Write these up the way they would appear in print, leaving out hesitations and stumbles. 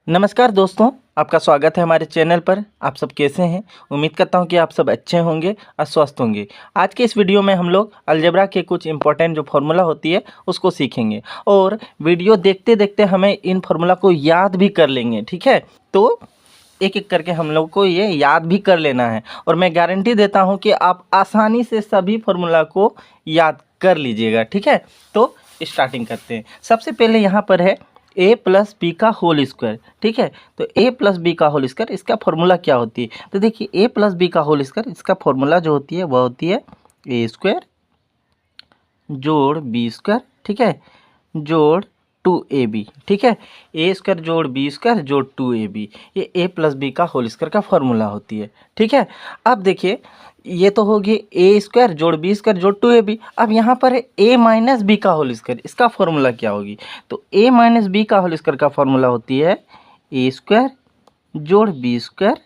नमस्कार दोस्तों, आपका स्वागत है हमारे चैनल पर। आप सब कैसे हैं? उम्मीद करता हूं कि आप सब अच्छे होंगे और स्वस्थ होंगे। आज के इस वीडियो में हम लोग अलजेब्रा के कुछ इंपॉर्टेंट जो फार्मूला होती है उसको सीखेंगे और वीडियो देखते देखते हमें इन फार्मूला को याद भी कर लेंगे। ठीक है, तो एक एक करके हम लोग को ये याद भी कर लेना है और मैं गारंटी देता हूँ कि आप आसानी से सभी फार्मूला को याद कर लीजिएगा। ठीक है, तो स्टार्टिंग करते हैं। सबसे पहले यहाँ पर है a प्लस बी का होल स्क्वायर। ठीक है, तो a प्लस बी का होल स्क्वायर, इसका फॉर्मूला क्या होती है? तो देखिए a प्लस बी का होल स्क्वायर, इसका फॉर्मूला जो होती है वह होती है a स्क्वायर जोड़ बी स्क्वायर, ठीक है, जोड़ 2ab। ठीक है, a स्क्वायर जोड़ बी स्क्वायर जोड़ 2ab, ये a प्लस बी का होल स्क्वायर का फॉर्मूला होती है। ठीक है, अब देखिए ये तो होगी a स्क्वायर जोड़ बी स्क्वायर जोड़ 2ab। अब यहाँ पर है a माइनस बी का होल स्क्वायर, इसका फॉर्मूला क्या होगी? तो a माइनस बी का होल स्क्वायर का फॉर्मूला होती है a स्क्वायर जोड़ बी स्क्वायर,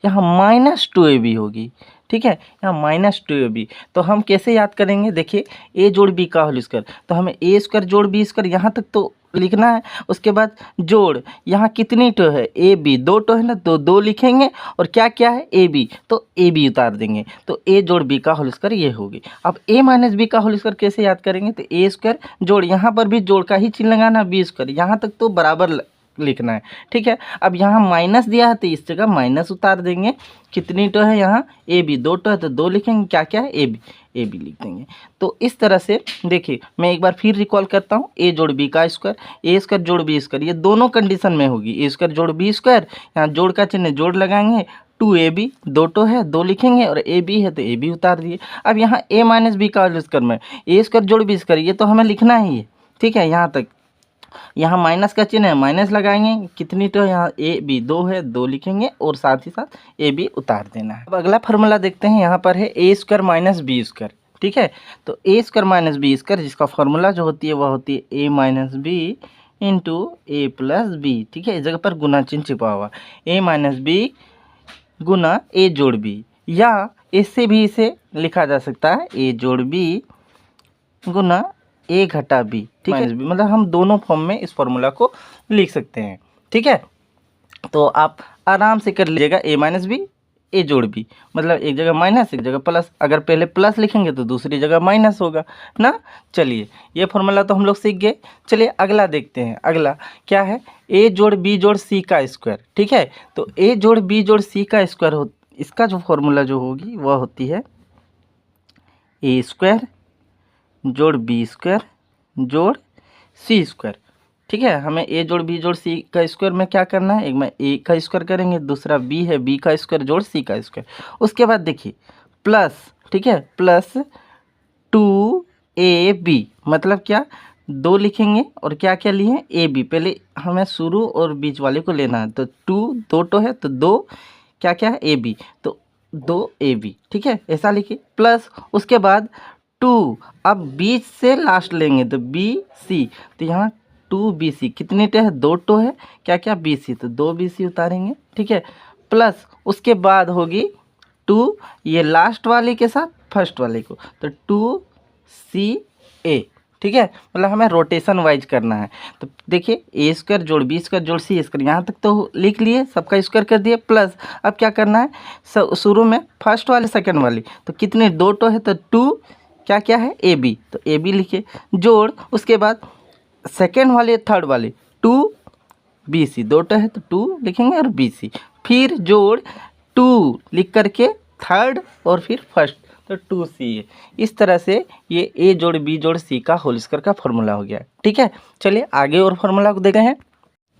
यहाँ माइनस 2ab होगी। ठीक है, यहाँ माइनस 2ab। तो हम कैसे याद करेंगे? देखिए a जोड़ b का होल स्क्वायर, तो हमें a स्क्वायर जोड़ b स्क्वायर यहाँ तक तो लिखना है। उसके बाद जोड़, यहाँ कितनी टो है? ए बी, दो टो है ना, तो दो लिखेंगे और क्या क्या है? ए बी, तो ए बी उतार देंगे, तो a जोड़ b का होल स्क्वायर ये होगी। अब a माइनस बी का होल स्क्वायर कैसे याद करेंगे? तो a स्क्वायर जोड़, यहाँ पर भी जोड़ का ही चिन्ह लगाना, b स्क्वायर यहाँ तक तो बराबर लिखना है। ठीक है, अब यहाँ माइनस दिया है तो इस जगह माइनस उतार देंगे। कितनी टो है? यहाँ ए बी, दो टो है तो दो लिखेंगे, क्या क्या है? ए बी लिख देंगे। तो इस तरह से देखिए मैं एक बार फिर रिकॉल करता हूँ, ए जोड़ बी का स्क्वायर, ए स्क्वायर जोड़ बी स्क्वायर, ये दोनों कंडीशन में होगी। ए स्क्वायर जोड़ बी स्क्वायर, यहाँ जोड़ का चिन्ह जोड़ लगाएंगे, 2ab, दो टो है दो लिखेंगे और ए बी है तो ए बी उतार दिए। अब यहाँ a माइनस बी का होल स्क्वायर में ए स्क्वायर जोड़ बी स्क्वायर, ये तो हमें लिखना ही है। ठीक है, यहाँ तक, यहाँ माइनस का चिन्ह है, माइनस लगाएंगे, कितनी तो यहाँ ए बी, दो है दो लिखेंगे और साथ ही साथ ए बी उतार देना है। अब अगला फार्मूला देखते हैं, यहाँ पर है ए स्क्वायर माइनस बी स्क्वायर। ठीक है, तो ए स्क्वायर माइनस बी स्क्वायर, जिसका फॉर्मूला जो होती है वह होती है ए माइनस बी इंटू ए प्लस बी। ठीक है, इस जगह पर गुना चिन्ह छिपा हुआ, ए माइनस बी गुना ए जोड़ बी, या इससे भी इसे लिखा जा सकता है ए जोड़ बी गुना ए घटा बी। ठीक है, मतलब हम दोनों फॉर्म में इस फॉर्मूला को लिख सकते हैं। ठीक है, तो आप आराम से कर लीजिएगा ए माइनस बी ए जोड़ बी, मतलब एक जगह माइनस एक जगह प्लस। अगर पहले प्लस लिखेंगे तो दूसरी जगह माइनस होगा ना। चलिए ये फॉर्मूला तो हम लोग सीख गए। चलिए अगला देखते हैं। अगला क्या है? ए जोड़ बी जोड़ सी का स्क्वायर। ठीक है, तो ए जोड़ बी जोड़ सी का स्क्वायर हो, इसका जो फॉर्मूला जो होगी वह होती है ए स्क्वायर जोड़ बी स्क्वायर जोड़ सी स्क्वायर। ठीक है, हमें ए जोड़ बी जोड़ सी का स्क्वायर में क्या करना है? एक में ए का स्क्वायर करेंगे, दूसरा बी है, बी का स्क्वायर जोड़ सी का स्क्वायर। उसके बाद देखिए प्लस, ठीक है, प्लस 2ab, मतलब क्या? दो लिखेंगे और क्या क्या लिए? ए बी, पहले हमें शुरू और बीच वाले को लेना है, तो दो टो है तो दो क्या क्या है? ए बी, तो 2ab। ठीक है, ऐसा लिखिए। प्लस उसके बाद 2, अब बीच से लास्ट लेंगे तो बी सी, तो यहाँ 2bc, कितनी टो है? दो टो है, क्या क्या? bc, तो 2bc उतारेंगे। ठीक है, प्लस उसके बाद होगी 2, ये लास्ट वाले के साथ फर्स्ट वाले को, तो 2ca। ठीक है, मतलब हमें रोटेशन वाइज करना है। तो देखिए ए स्क्वायर जोड़ बी स्क्वायर जोड़ सी स्क्वायर, यहाँ तक तो लिख लिए, सबका स्क्वायर कर दिए। प्लस अब क्या करना है? शुरू में फर्स्ट वाले सेकंड वाली, तो कितने? दो टो है तो 2 क्या क्या है? ए बी, तो ए बी लिखे, जोड़ उसके बाद सेकेंड वाले थर्ड वाले 2bc, दो टो है तो 2 लिखेंगे और bc, फिर जोड़ 2 लिख करके थर्ड और फिर फर्स्ट, तो 2c है। इस तरह से ये a जोड़ b जोड़ c का होल स्क्वायर का फॉर्मूला हो गया। ठीक है, चलिए आगे और फॉर्मूला को देखते हैं।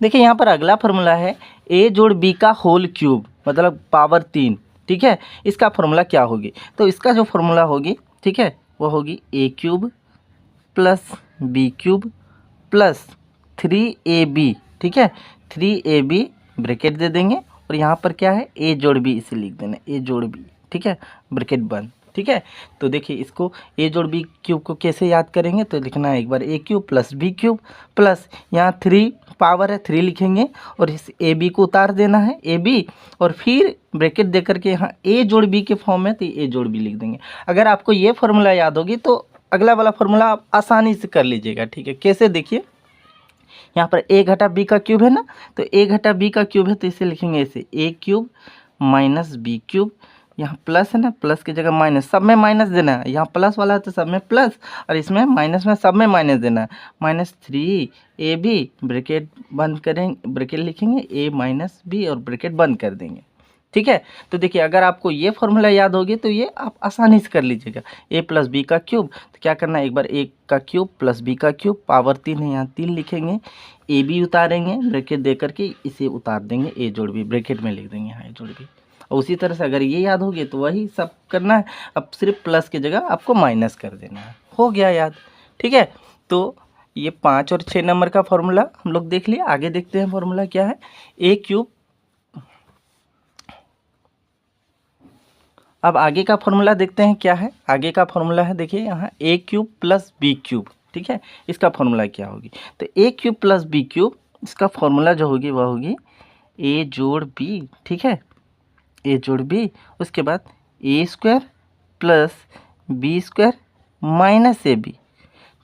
देखिए यहाँ पर अगला फॉर्मूला है a जोड़ b का होल क्यूब, मतलब पावर 3। ठीक है, इसका फॉर्मूला क्या होगी? तो इसका जो फॉर्मूला होगी, ठीक है, वो होगी a cube plus b cube plus 3ab। ठीक है, 3ab ब्रैकेट दे देंगे और यहाँ पर क्या है? a जोड़ b, इसे लिख देना a जोड़ b। ठीक है, ब्रैकेट बंद। ठीक है, तो देखिए इसको a जोड़ b क्यूब को कैसे याद करेंगे? तो लिखना है एक बार a cube plus b cube plus यहाँ 3 पावर है 3 लिखेंगे और इस ए बी को उतार देना है ए बी, और फिर ब्रैकेट दे करके यहाँ a जोड़ b के फॉर्म में, तो a जोड़ b लिख देंगे। अगर आपको ये फॉर्मूला याद होगी तो अगला वाला फॉर्मूला आप आसानी से कर लीजिएगा। ठीक है, कैसे? देखिए यहाँ पर a घटा b का क्यूब है ना, तो a घटा b का क्यूब है तो इसे लिखेंगे ऐसे a cube minus B cube. यहाँ प्लस है ना, प्लस की जगह माइनस, सब में माइनस देना है, यहाँ प्लस वाला है तो सब में प्लस और इसमें माइनस में सब में माइनस देना है। -3ab ब्रैकेट बंद करेंगे, ब्रैकेट लिखेंगे a माइनस बी और ब्रैकेट बंद कर देंगे। ठीक है, तो देखिए अगर आपको ये फॉर्मूला याद होगी तो ये आप आसानी से कर लीजिएगा। a प्लस बी का क्यूब, तो क्या करना है, एक बार a का क्यूब प्लस b का क्यूब, पावर 3 है यहाँ 3 लिखेंगे, ए बी उतारेंगे ब्रैकेट दे करके इसे उतार देंगे, a जोड़ b ब्रैकेट में लिख देंगे यहाँ a जोड़ b। और उसी तरह से अगर ये याद हो गया तो वही सब करना है, अब सिर्फ प्लस की जगह आपको माइनस कर देना है, हो गया याद। ठीक है, तो ये 5 और 6 नंबर का फॉर्मूला हम लोग देख लिया। आगे देखते हैं फॉर्मूला क्या है। a क्यूब, अब आगे का फॉर्मूला देखते हैं क्या है। आगे का फॉर्मूला है देखिए यहाँ a cube plus B cube. ठीक है, इसका फॉर्मूला क्या होगी, तो a cube plus B cube, इसका फॉर्मूला जो होगी वह होगी a जोड़ b। ठीक है, a जोड़ b, उसके बाद a square plus B square minus A B.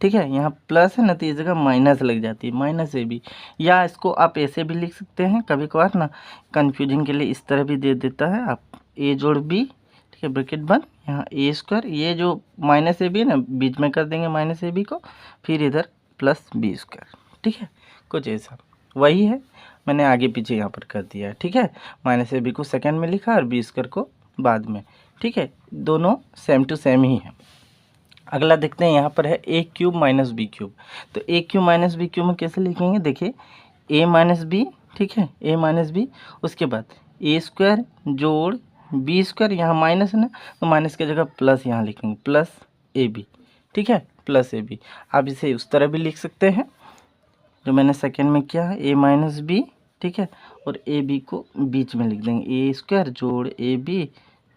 ठीक है, यहाँ प्लस है ना तो इस जगह माइनस लग जाती है, माइनस ए बी, या इसको आप ऐसे भी लिख सकते हैं, कभी कभार ना कन्फ्यूजन के लिए इस तरह भी दे देता है आप, a जोड़ b। ठीक है, ब्रैकेट बंद, यहाँ a स्क्वायर, ये जो माइनस ए बी है ना बीच में कर देंगे माइनस ए बी को, फिर इधर प्लस बी स्क्वायर। ठीक है, कुछ ऐसा वही है, मैंने आगे पीछे यहाँ पर कर दिया है। ठीक है, माइनस ए बी को सेकंड में लिखा और बी स्क्वायर को बाद में। ठीक है, दोनों सेम टू सेम ही है। अगला देखते हैं, यहाँ पर है a cube minus B cube, तो a cube minus B cube में कैसे लिखेंगे, देखिए a माइनस बी। ठीक है, a माइनस बी, उसके बाद a स्क्वायर जोड़ बी स्क्वायर, यहाँ माइनस है ना तो माइनस की जगह प्लस यहाँ लिखेंगे, प्लस ए बी। ठीक है, प्लस ए बी, आप इसे उस तरह भी लिख सकते हैं जो मैंने सेकेंड में किया है, a माइनस बी। ठीक है, और ए बी को बीच में लिख देंगे, a स्क्वायर जोड़ ए बी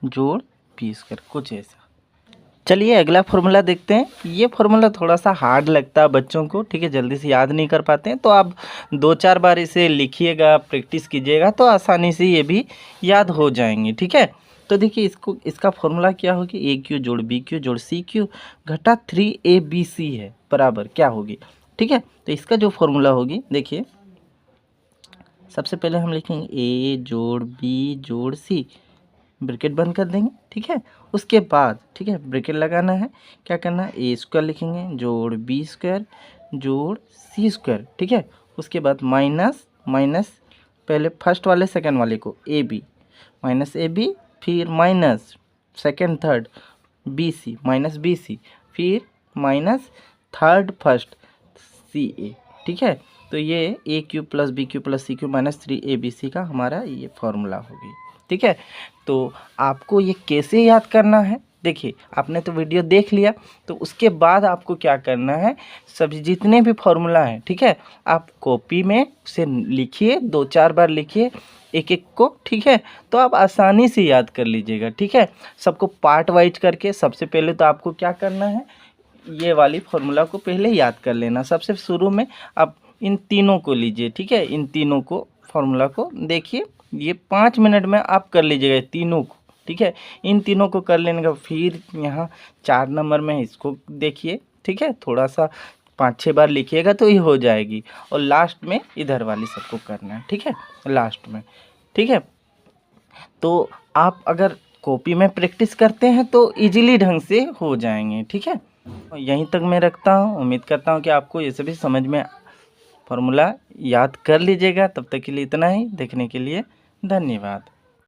जोड़ बी स्क्वायर, कुछ ऐसा। चलिए अगला फॉर्मूला देखते हैं। ये फॉर्मूला थोड़ा सा हार्ड लगता है बच्चों को, ठीक है, जल्दी से याद नहीं कर पाते हैं, तो आप 2-4 बार इसे लिखिएगा, प्रैक्टिस कीजिएगा तो आसानी से ये भी याद हो जाएंगे। ठीक है, तो देखिए इसका फॉर्मूला क्या होगी, a क्यू जोड़ बी क्यू जोड़ सी क्यू घटा 3abc है बराबर क्या होगी। ठीक है, तो इसका जो फॉर्मूला होगी देखिए, सबसे पहले हम लिखेंगे a जोड़ बी जोड़ सी, ब्रैकेट बंद कर देंगे। ठीक है, उसके बाद ठीक है ब्रैकेट लगाना है, क्या करना है, a स्क्वायर लिखेंगे जोड़ बी स्क्वायर जोड़ सी स्क्वायर। ठीक है, उसके बाद माइनस माइनस, पहले फर्स्ट वाले सेकंड वाले को A B minus A B, फिर minus second third B C minus B C, फिर minus third first C A. ठीक है, तो ये a cube plus B cube plus C cube minus 3abc का हमारा ये फॉर्मूला होगी। ठीक है, तो आपको ये कैसे याद करना है, देखिए आपने तो वीडियो देख लिया, तो उसके बाद आपको क्या करना है, सभी जितने भी फॉर्मूला हैं, ठीक है, आप कॉपी में से लिखिए, 2-4 बार लिखिए एक एक को। ठीक है, तो आप आसानी से याद कर लीजिएगा। ठीक है, सबको पार्ट वाइज करके, सबसे पहले तो आपको क्या करना है, ये वाली फॉर्मूला को पहले याद कर लेना। सबसे शुरू में आप इन तीनों को लीजिए। ठीक है, इन तीनों को फॉर्मूला को देखिए, ये 5 मिनट में आप कर लीजिएगा तीनों को। ठीक है, इन तीनों को कर लेने का फिर यहाँ 4 नंबर में इसको देखिए। ठीक है, थोड़ा सा 5-6 बार लिखिएगा तो ये हो जाएगी, और लास्ट में इधर वाली सबको करना है। ठीक है, लास्ट में। ठीक है, तो आप अगर कॉपी में प्रैक्टिस करते हैं तो इजीली ढंग से हो जाएंगे। ठीक है, यहीं तक मैं रखता हूँ। उम्मीद करता हूँ कि आपको ये सभी समझ में, फॉर्मूला याद कर लीजिएगा। तब तक के लिए इतना ही। देखने के लिए धन्यवाद।